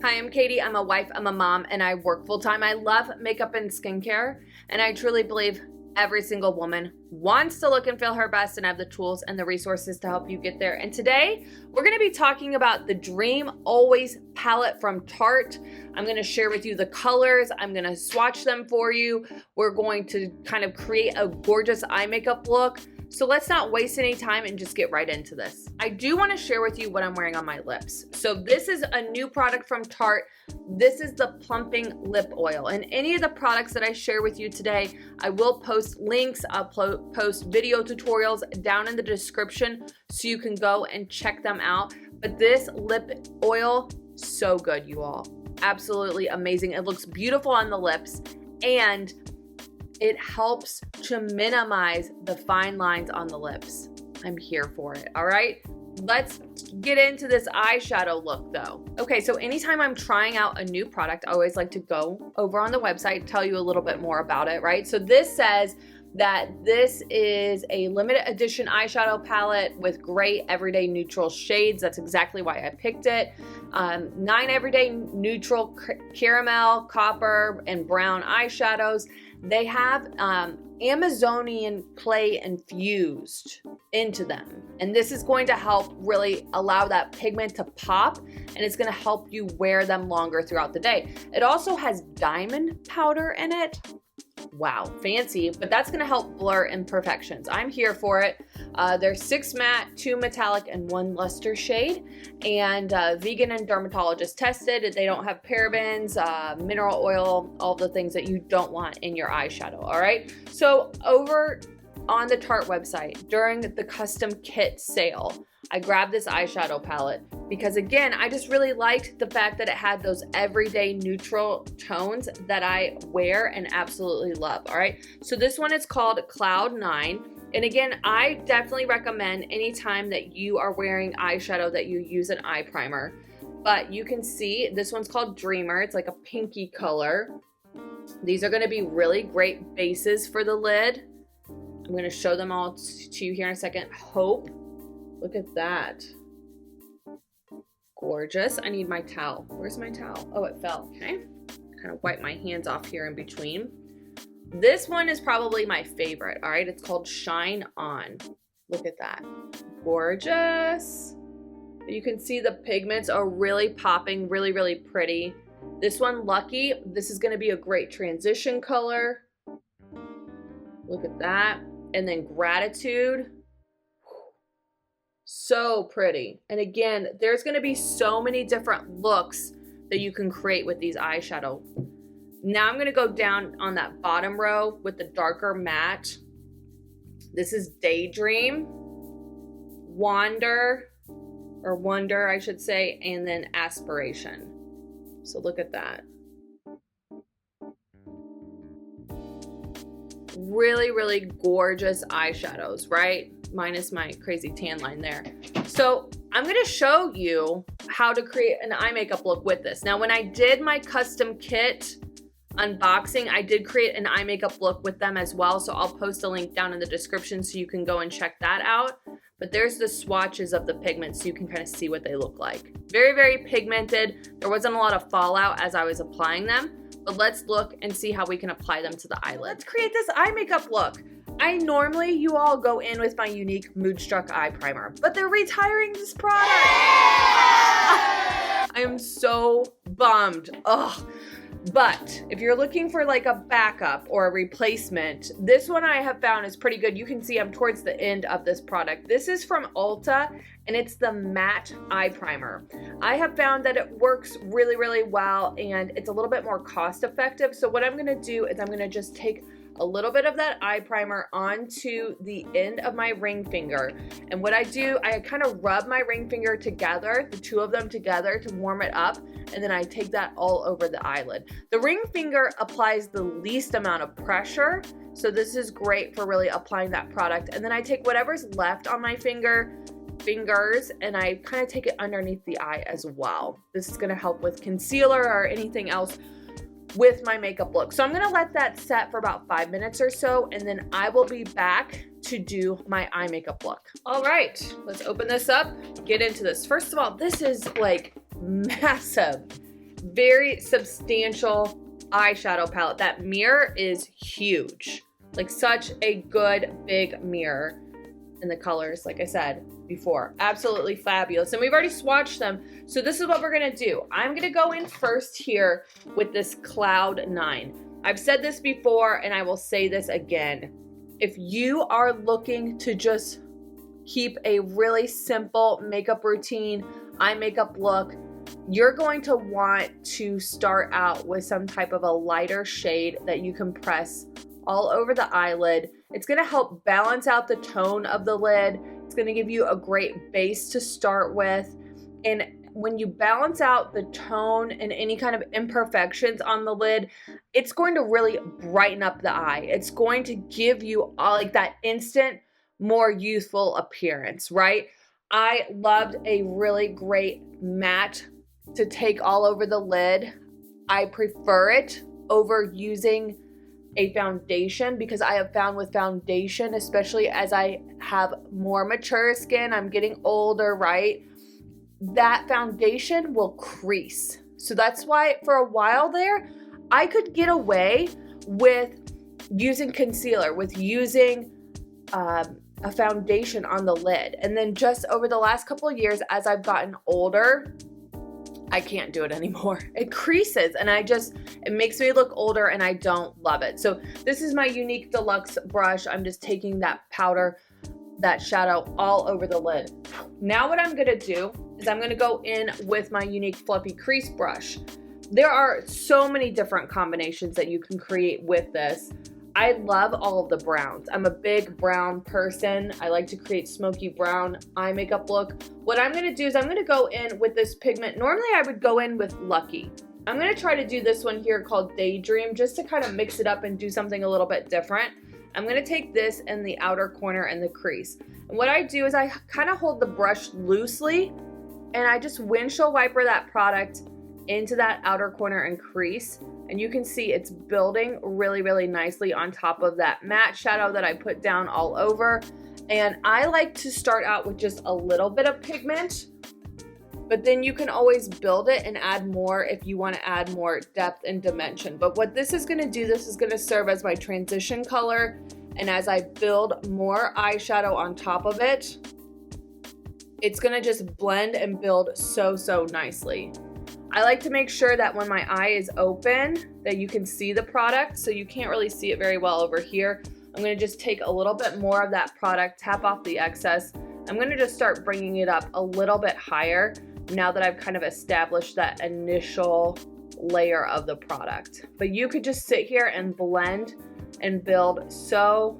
Hi, I'm Katie. I'm a wife, I'm a mom, and I work full-time. I love makeup and skincare, and I truly believe every single woman wants to look and feel her best and have the tools and the resources to help you get there. And today, we're gonna be talking about the Dream Always palette from Tarte. I'm gonna share with you the colors. I'm gonna swatch them for you. We're going to kind of create a gorgeous eye makeup look. So let's not waste any time and just get right into this. I do want to share with you what I'm wearing on my lips. So this is a new product from Tarte. This is the Plumping Lip Oil. And any of the products that I share with you today, I will post links, I'll post video tutorials down in the description so you can go and check them out. But this lip oil, so good, you all. Absolutely amazing. It looks beautiful on the lips, and it helps to minimize the fine lines on the lips. I'm here for it, all right? Let's get into this eyeshadow look though. Okay, so anytime I'm trying out a new product, I always like to go over on the website, tell you a little bit more about it, right? So this says that this is a limited edition eyeshadow palette with great everyday neutral shades. That's exactly why I picked it. 9 everyday neutral caramel, copper, and brown eyeshadows. They have Amazonian clay infused into them. And this is going to help really allow that pigment to pop, and it's gonna help you wear them longer throughout the day. It also has diamond powder in it. Wow, fancy, but that's gonna help blur imperfections. I'm here for it. There's 6 matte, 2 metallic, and 1 luster shade, and vegan and dermatologist tested. They don't have parabens, mineral oil, all the things that you don't want in your eyeshadow, all right? So over on the Tarte website, during the custom kit sale, I grabbed this eyeshadow palette because, again, I just really liked the fact that it had those everyday neutral tones that I wear and absolutely love, all right? So this one is called Cloud 9. And again, I definitely recommend anytime that you are wearing eyeshadow that you use an eye primer. But you can see this one's called Dreamer. It's like a pinky color. These are gonna be really great bases for the lid. I'm gonna show them all to you here in a second. Hope. Look at that. Gorgeous. I need my towel. Where's my towel? Oh, it fell. Okay. Kind of wipe my hands off here in between. This one is probably my favorite. All right. It's called Shine On. Look at that. Gorgeous. You can see the pigments are really popping, really, really pretty. This one, Lucky. This is going to be a great transition color. Look at that. And then Gratitude. So pretty. And again, there's going to be so many different looks that you can create with these eyeshadow. Now I'm going to go down on that bottom row with the darker matte. This is Daydream, Wonder I should say, and then Aspiration. So look at that. Really, really gorgeous eyeshadows, right? Minus my crazy tan line there. So I'm gonna show you how to create an eye makeup look with this. Now, when I did my custom kit unboxing, I did create an eye makeup look with them as well. So I'll post a link down in the description so you can go and check that out. But there's the swatches of the pigments so you can kind of see what they look like. Very, very pigmented. There wasn't a lot of fallout as I was applying them. But let's look and see how we can apply them to the eyelid. Let's create this eye makeup look. I normally, you all go in with my unique Moodstruck eye primer, but they're retiring this product. I am so bummed. Ugh. But if you're looking for like a backup or a replacement, this one I have found is pretty good. You can see I'm towards the end of this product. This is from Ulta, and it's the matte eye primer. I have found that it works really, really well, and it's a little bit more cost effective. So what I'm gonna do is I'm gonna just take a little bit of that eye primer onto the end of my ring finger. And what I do, I kind of rub my ring finger together, the two of them together to warm it up. And then I take that all over the eyelid. The ring finger applies the least amount of pressure. So this is great for really applying that product. And then I take whatever's left on my fingers and I kind of take it underneath the eye as well. This is gonna help with concealer or anything else with my makeup look. So I'm gonna let that set for about 5 minutes or so, and then I will be back to do my eye makeup look. All right, let's open this up, get into this. First of all, this is like massive. very substantial eyeshadow palette. That mirror is huge. Like such a good big mirror. And the colors, like I said before, absolutely fabulous. And we've already swatched them. So this is what we're gonna do. I'm gonna go in first here with this Cloud 9. I've said this before and I will say this again. If you are looking to just keep a really simple makeup routine, eye makeup look, you're going to want to start out with some type of a lighter shade that you can press all over the eyelid. It's gonna help balance out the tone of the lid. It's gonna give you a great base to start with. And when you balance out the tone and any kind of imperfections on the lid, it's going to really brighten up the eye. It's going to give you like that instant, more youthful appearance, right? I loved a really great matte to take all over the lid. I prefer it over using a foundation because I have found with foundation, especially as I have more mature skin, I'm getting older, right? That foundation will crease. So that's why for a while there, I could get away with using concealer, with using a foundation on the lid. And then just over the last couple of years, as I've gotten older, I can't do it anymore. It creases and it makes me look older and I don't love it. So this is my Unique Deluxe brush. I'm just taking that powder, that shadow all over the lid. Now what I'm gonna do is I'm gonna go in with my Unique Fluffy Crease brush. There are so many different combinations that you can create with this. I love all of the browns. I'm a big brown person. I like to create smoky brown eye makeup look. What I'm gonna do is I'm gonna go in with this pigment. Normally I would go in with Lucky. I'm gonna try to do this one here called Daydream just to kind of mix it up and do something a little bit different. I'm gonna take this in the outer corner and the crease. And what I do is I kind of hold the brush loosely and I just windshield wiper that product into that outer corner and crease. And you can see it's building really, really nicely on top of that matte shadow that I put down all over. And I like to start out with just a little bit of pigment, but then you can always build it and add more if you want to add more depth and dimension. But what this is going to do, this is going to serve as my transition color. And as I build more eyeshadow on top of it, it's going to just blend and build so, so nicely. I like to make sure that when my eye is open that you can see the product, so you can't really see it very well over here. I'm going to just take a little bit more of that product, tap off the excess. I'm going to just start bringing it up a little bit higher now that I've kind of established that initial layer of the product. But you could just sit here and blend and build so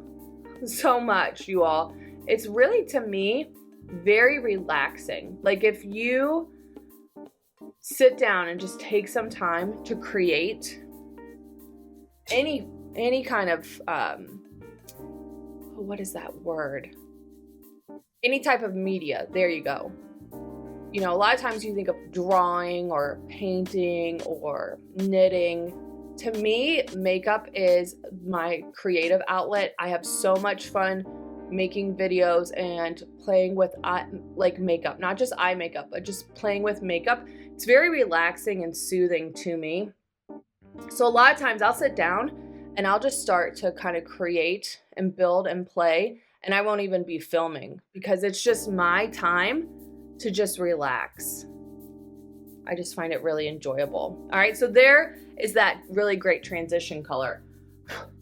much, you all. It's really, to me, very relaxing. Like if you sit down and just take some time to create any kind of what is that word? Any type of media. There you go. You know, a lot of times you think of drawing or painting or knitting. To me, makeup is my creative outlet. I have so much fun making videos and playing with like makeup, not just eye makeup, but just playing with makeup. It's very relaxing and soothing to me. So a lot of times I'll sit down and I'll just start to kind of create and build and play, and I won't even be filming because it's just my time to just relax. I just find it really enjoyable. All right, so there is that really great transition color.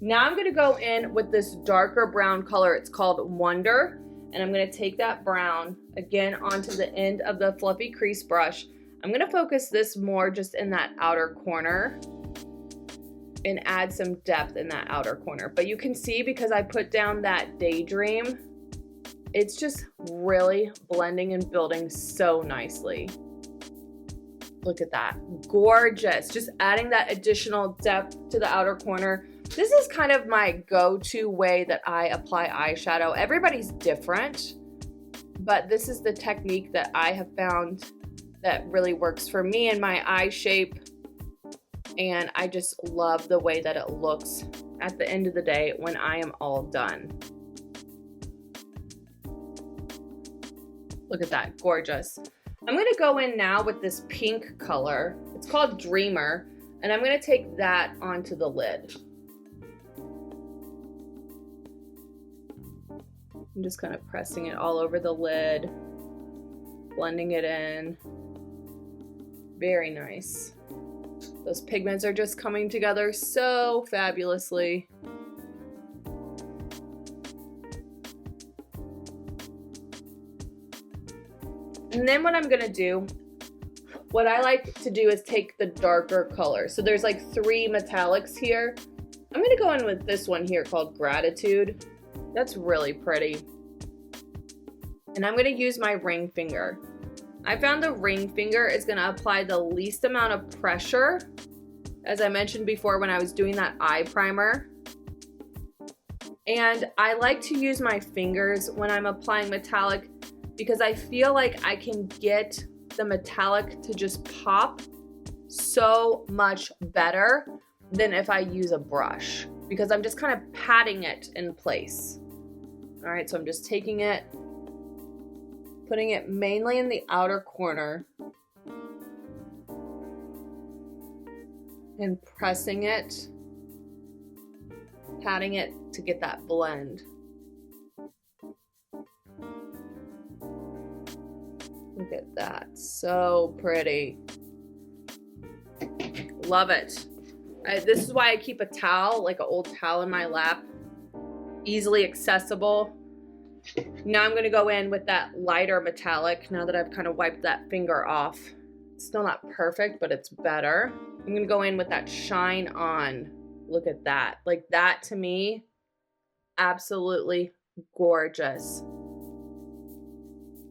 Now I'm gonna go in with this darker brown color. It's called Wonder, and I'm gonna take that brown again onto the end of the fluffy crease brush. I'm gonna focus this more just in that outer corner and add some depth in that outer corner. But you can see because I put down that Daydream, it's just really blending and building so nicely. Look at that, gorgeous. Just adding that additional depth to the outer corner. This is kind of my go-to way that I apply eyeshadow. Everybody's different, but this is the technique that I have found that really works for me and my eye shape. And I just love the way that it looks at the end of the day when I am all done. Look at that, gorgeous. I'm gonna go in now with this pink color. It's called Dreamer, and I'm going to take that onto the lid. I'm just kind of pressing it all over the lid, blending it in. Very nice. Those pigments are just coming together so fabulously. And then what I'm gonna do, what I like to do is take the darker color. So there's like 3 metallics here. I'm gonna go in with this one here called Gratitude. That's really pretty. And I'm gonna use my ring finger. I found the ring finger is gonna apply the least amount of pressure, as I mentioned before when I was doing that eye primer. And I like to use my fingers when I'm applying metallic because I feel like I can get the metallic to just pop so much better than if I use a brush, because I'm just kind of patting it in place. All right, so I'm just taking it, putting it mainly in the outer corner and pressing it, patting it to get that blend. Look at that, so pretty. Love it. This is why I keep a towel, like an old towel in my lap, easily accessible. Now I'm gonna go in with that lighter metallic now that I've kind of wiped that finger off. It's still not perfect, but it's better. I'm gonna go in with that Shine On. Look at that. Like that to me, absolutely gorgeous.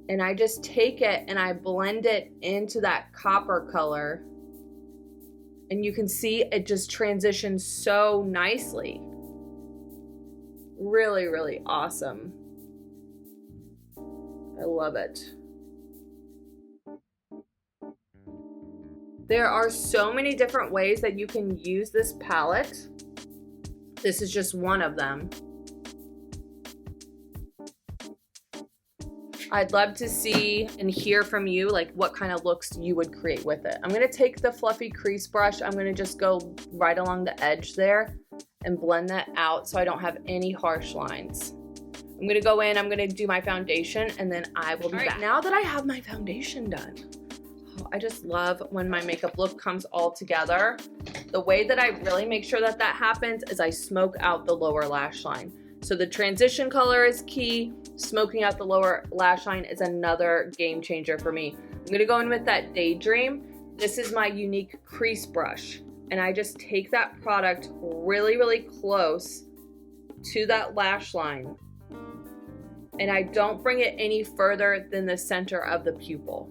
And I just take it and I blend it into that copper color. And you can see it just transitions so nicely. Really, really awesome. I love it. There are so many different ways that you can use this palette. This is just one of them. I'd love to see and hear from you, like what kind of looks you would create with it. I'm gonna take the fluffy crease brush. I'm gonna just go right along the edge there and blend that out so I don't have any harsh lines. I'm gonna go in, I'm gonna do my foundation, and then I will be back. Now that I have my foundation done, I just love when my makeup look comes all together. The way that I really make sure that that happens is I smoke out the lower lash line. So the transition color is key. Smoking out the lower lash line is another game changer for me. I'm gonna go in with that Daydream. This is my unique crease brush. And I just take that product really, really close to that lash line. And I don't bring it any further than the center of the pupil.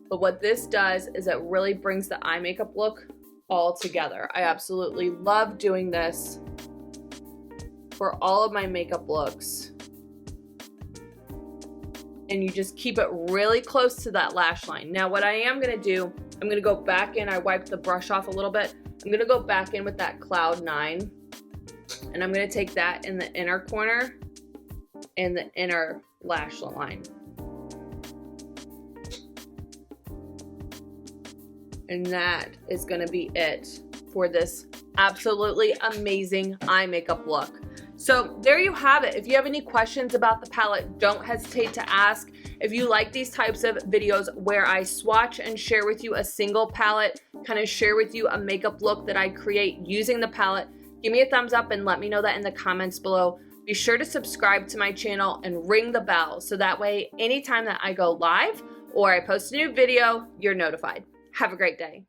But what this does is it really brings the eye makeup look all together. I absolutely love doing this for all of my makeup looks. And you just keep it really close to that lash line. Now what I am gonna do, I'm gonna go back in, I wiped the brush off a little bit. I'm gonna go back in with that Cloud 9, and I'm gonna take that in the inner corner and the inner lash line. And that is gonna be it for this absolutely amazing eye makeup look. So there you have it. If you have any questions about the palette, don't hesitate to ask. If you like these types of videos where I swatch and share with you a single palette, kind of share with you a makeup look that I create using the palette, give me a thumbs up and let me know that in the comments below. Be sure to subscribe to my channel and ring the bell so that way anytime that I go live or I post a new video, you're notified. Have a great day.